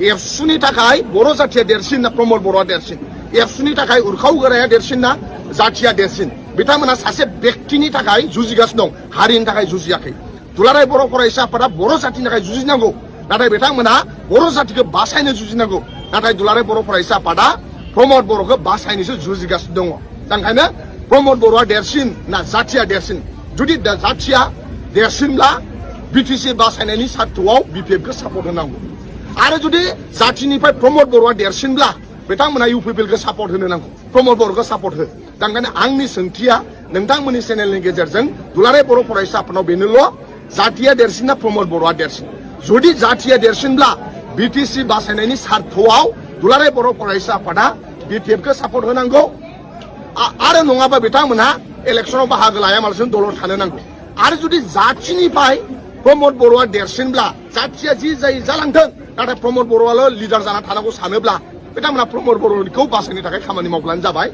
एबसुनि थाखाय बर' जाथिया देरसिन ना प्रमद बर'आ देरसिन एबसुनि थाखाय उरखाव गोराया देरसिन ना जाथिया देरसिन बिथांमोना सासे व्यक्तिनि थाखाय जुजिगासिनो दं हारिनि थाखाय जुजियाखै दुलाराय बर' फरायसा आफादा बर' जाथिनि थाखाय जुजिनांगौ नाथाय बिथांमोना बर' जातिखौ बासायनो जुजिनांगौ नाथाय दुलाराय बर' फरायसा आफादा प्रमद बर'खौ बासायनोसो जुजिगासिनो दङ ओंखायनो प्रमद बर'आ देरसिन ना जाथिया देरसिन जुदि जाथिया देरसिनब्ला बिटिसि बासायनायनि सार्थआव बिपिएफखौ सापर्ट होनांगौ आरो जुदि जाथिनिफ्राय प्रमद बर'आ देरसिनब्ला बिथांमोना इउपिपिएलखौ सापर्ट होनो नांगौ प्रमद बर'खौ सापर्ट हो ओंखायनो आंनि सोंथिया नोंथांमोननि चेनेलनि गेजेरजों दुलाराय बर' फरायसा आफादाव बेनोल' जाथिया देरसिन ना प्रमद बर'आ देरसिन जुदि जाथिया देरसिनब्ला बिटिसि बासायनायनि सार्थआव दुलाराय बर' फरायसा आफादा बिपिएफखौ सापर्ट होनांगौ आरो नङाबा बिथांमोना इलेक्सनाव बाहागो लायामालासिनो दलर थानो नांगौ आरो जुदि जाथिनिफ्राय प्रमद बर'आ देरसिनब्ला जाथिया जि जाय जालांथों नाथाय प्रमद बर'आल' लिडार जाना थानांगौ सानोब्ला बिथांमोना प्रमद बर'खौ बासायनो थाखाय खामानि मावब्लानो जाबाय।